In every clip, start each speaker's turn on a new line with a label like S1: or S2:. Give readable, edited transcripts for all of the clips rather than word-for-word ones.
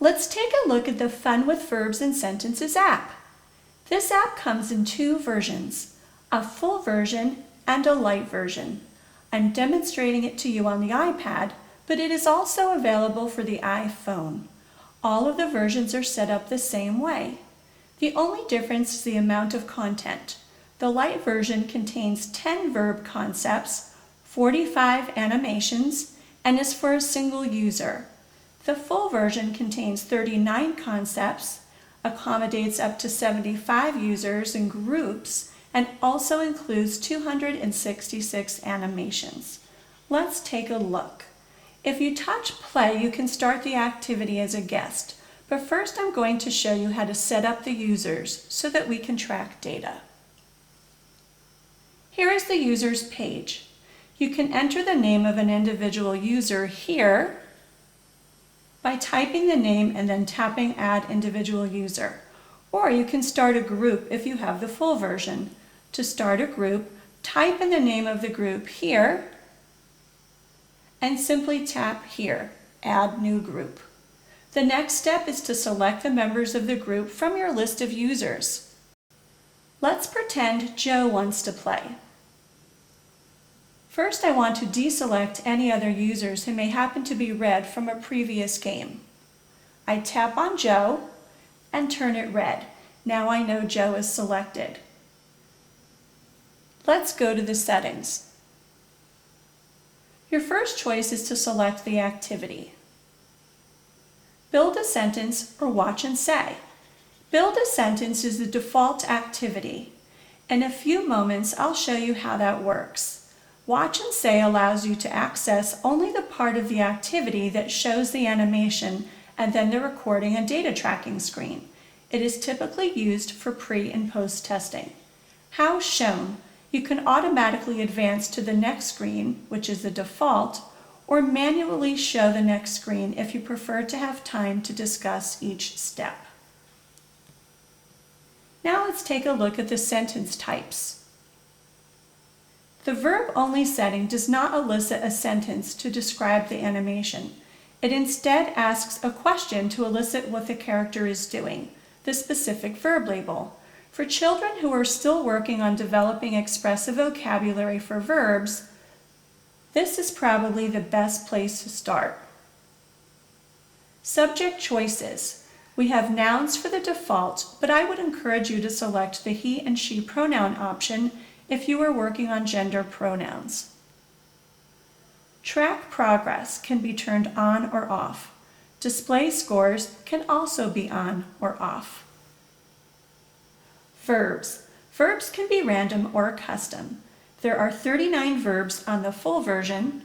S1: Let's take a look at the Fun with Verbs and Sentences app. This app comes in two versions, a full version and a Lite version. I'm demonstrating it to you on the iPad, but it is also available for the iPhone. All of the versions are set up the same way. The only difference is the amount of content. The Lite version contains 10 verb concepts, 45 animations, and is for a single user. The full version contains 39 concepts, accommodates up to 75 users and groups, and also includes 266 animations. Let's take a look. If you touch play, you can start the activity as a guest, but first I'm going to show you how to set up the users so that we can track data. Here is the users page. You can enter the name of an individual user here by typing the name and then tapping Add Individual User. Or you can start a group if you have the full version. To start a group, type in the name of the group here and simply tap here, Add New Group. The next step is to select the members of the group from your list of users. Let's pretend Joe wants to play. First, I want to deselect any other users who may happen to be red from a previous game. I tap on Joe and turn it red. Now I know Joe is selected. Let's go to the settings. Your first choice is to select the activity. Build a sentence or watch and say. Build a sentence is the default activity. In a few moments, I'll show you how that works. Watch and Say allows you to access only the part of the activity that shows the animation and then the recording and data tracking screen. It is typically used for pre- and post-testing. How shown? You can automatically advance to the next screen, which is the default, or manually show the next screen if you prefer to have time to discuss each step. Now let's take a look at the sentence types. The verb-only setting does not elicit a sentence to describe the animation. It instead asks a question to elicit what the character is doing, the specific verb label. For children who are still working on developing expressive vocabulary for verbs, this is probably the best place to start. Subject choices. We have nouns for the default, but I would encourage you to select the he and she pronoun option if you are working on gender pronouns. Track progress can be turned on or off. Display scores can also be on or off. Verbs. Verbs can be random or custom. There are 39 verbs on the full version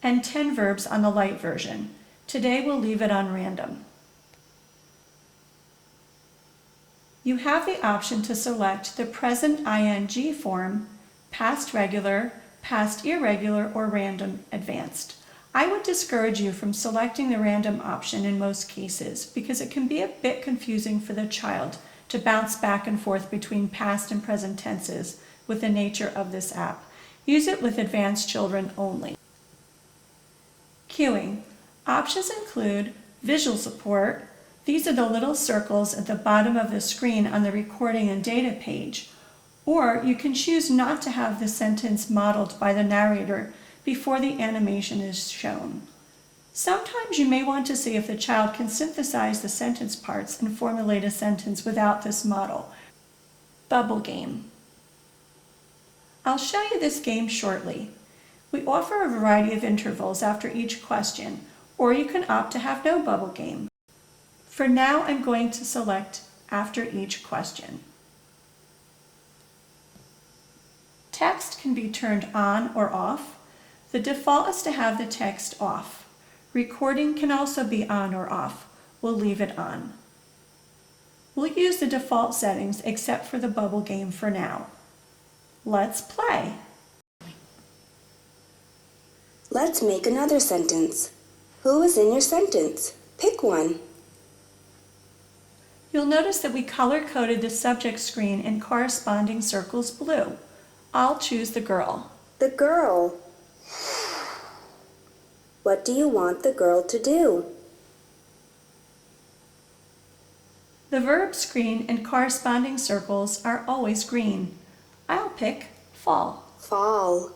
S1: and 10 verbs on the Lite version. Today we'll leave it on random. You have the option to select the present ing form, past regular, past irregular, or random advanced. I would discourage you from selecting the random option in most cases because it can be a bit confusing for the child to bounce back and forth between past and present tenses with the nature of this app. Use it with advanced children only. Cueing. Options include visual support. These are the little circles at the bottom of the screen on the recording and data page. Or you can choose not to have the sentence modeled by the narrator before the animation is shown. Sometimes you may want to see if the child can synthesize the sentence parts and formulate a sentence without this model. Bubble game. I'll show you this game shortly. We offer a variety of intervals after each question, or you can opt to have no bubble game. For now, I'm going to select after each question. Text can be turned on or off. The default is to have the text off. Recording can also be on or off. We'll leave it on. We'll use the default settings except for the bubble game for now. Let's play.
S2: Let's make another sentence. Who is in your sentence? Pick one.
S1: You'll notice that we color-coded the subject screen in corresponding circles blue. I'll choose the girl.
S2: The girl. What do you want the girl to do?
S1: The verb screen and corresponding circles are always green. I'll pick fall.
S2: Fall.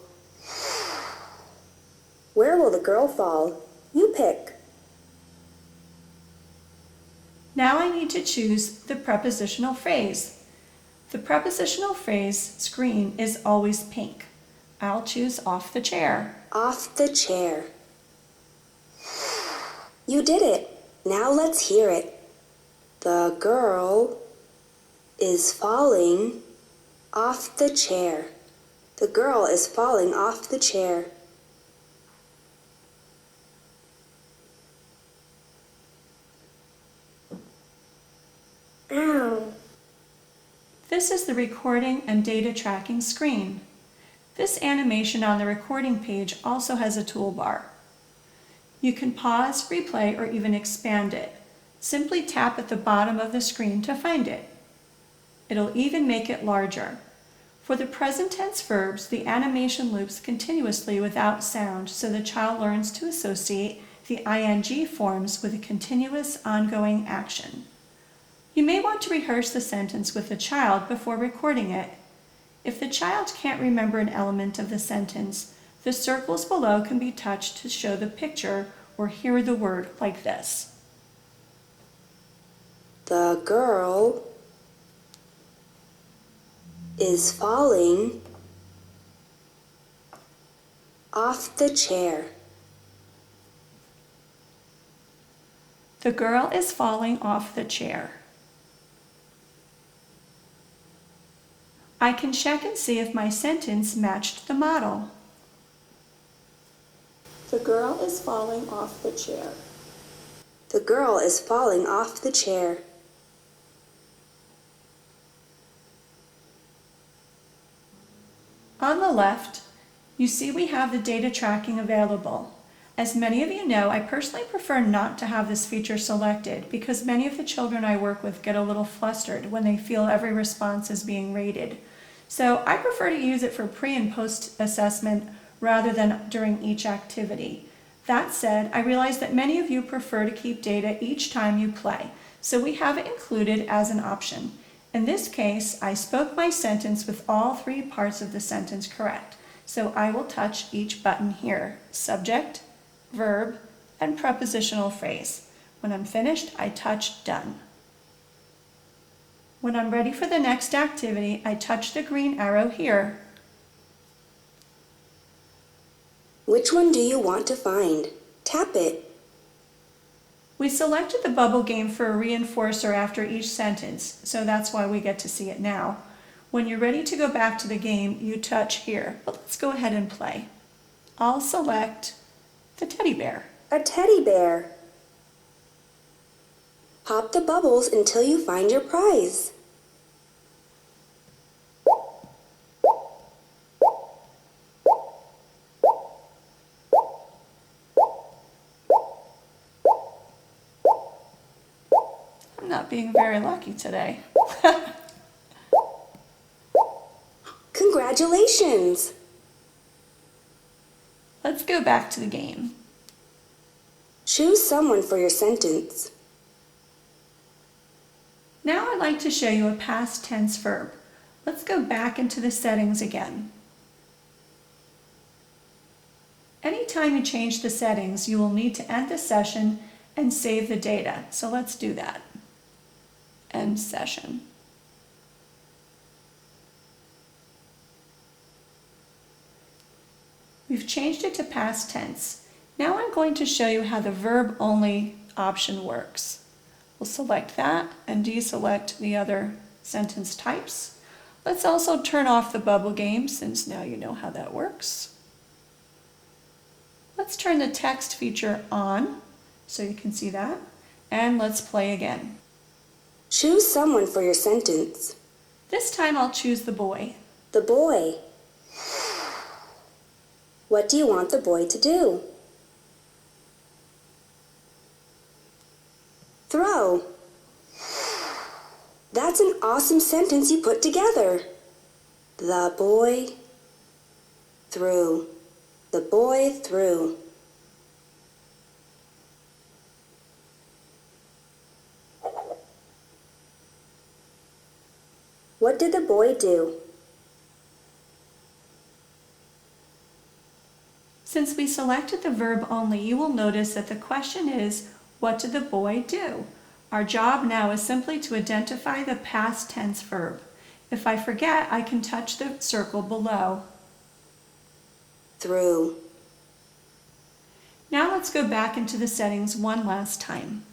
S2: Where will the girl fall? You pick.
S1: Now I need to choose the prepositional phrase. The prepositional phrase screen is always pink. I'll choose off the chair.
S2: Off the chair. You did it. Now let's hear it. The girl is falling off the chair. The girl is falling off the chair. Ow.
S1: This is the recording and data tracking screen. This animation on the recording page also has a toolbar. You can pause, replay, or even expand it. Simply tap at the bottom of the screen to find it. It'll even make it larger. For the present tense verbs, the animation loops continuously without sound, so the child learns to associate the ing forms with a continuous ongoing action. You may want to rehearse the sentence with the child before recording it. If the child can't remember an element of the sentence, the circles below can be touched to show the picture or hear the word like this.
S2: The girl is falling off the chair.
S1: The girl is falling off the chair. I can check and see if my sentence matched the model. The girl is falling off the chair.
S2: The girl is falling off the chair.
S1: On the left, you see we have the data tracking available. As many of you know, I personally prefer not to have this feature selected because many of the children I work with get a little flustered when they feel every response is being rated. So I prefer to use it for pre and post assessment rather than during each activity. That said, I realize that many of you prefer to keep data each time you play, so we have it included as an option. In this case, I spoke my sentence with all three parts of the sentence correct, so I will touch each button here: subject, verb, and prepositional phrase. When I'm finished, I touch done. When I'm ready for the next activity, I touch the green arrow here.
S2: Which one do you want to find? Tap it.
S1: We selected the bubble game for a reinforcer after each sentence, so that's why we get to see it now. When you're ready to go back to the game, you touch here, but let's go ahead and play. I'll select the teddy bear.
S2: A teddy bear. Pop the bubbles until you find your prize.
S1: I'm not being very lucky today.
S2: Congratulations!
S1: Let's go back to the game.
S2: Choose someone for your sentence.
S1: Now I'd like to show you a past tense verb. Let's go back into the settings again. Anytime you change the settings, you will need to end the session and save the data. So let's do that. End session. We've changed it to past tense. Now I'm going to show you how the verb only option works. We'll select that and deselect the other sentence types. Let's also turn off the bubble game since now you know how that works. Let's turn the text feature on so you can see that, and let's play again.
S2: Choose someone for your sentence.
S1: This time I'll choose the boy.
S2: The boy. What do you want the boy to do? Throw. That's an awesome sentence you put together. The boy threw. The boy threw. What did the boy do?
S1: Since we selected the verb only, you will notice that the question is, what did the boy do? Our job now is simply to identify the past tense verb. If I forget, I can touch the circle below.
S2: Threw.
S1: Now let's go back into the settings one last time.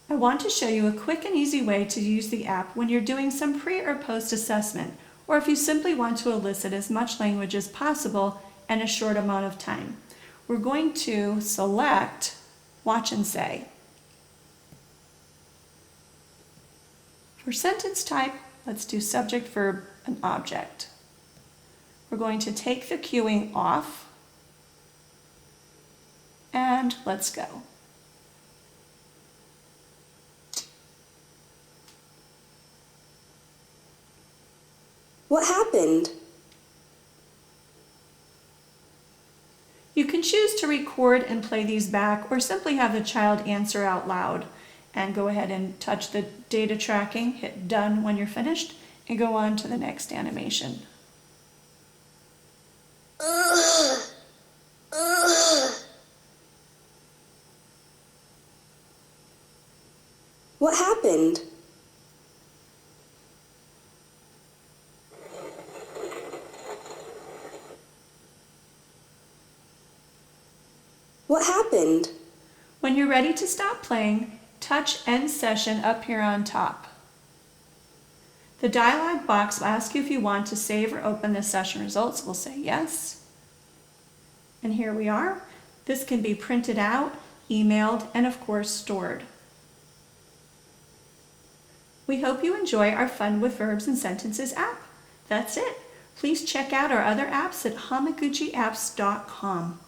S1: I want to show you a quick and easy way to use the app when you're doing some pre or post assessment, or if you simply want to elicit as much language as possible in a short amount of time. We're going to select Watch and Say. For sentence type, let's do subject, verb, and object. We're going to take the cueing off, and let's go.
S2: What happened?
S1: You can choose to record and play these back, or simply have the child answer out loud. And go ahead and touch the data tracking, hit done when you're finished, and go on to the next animation.
S2: What happened? What happened?
S1: When you're ready to stop playing, touch End Session up here on top. The dialog box will ask you if you want to save or open the session results. We'll say yes. And here we are. This can be printed out, emailed, and of course stored. We hope you enjoy our Fun with Verbs and Sentences app. That's it. Please check out our other apps at hamaguchiapps.com.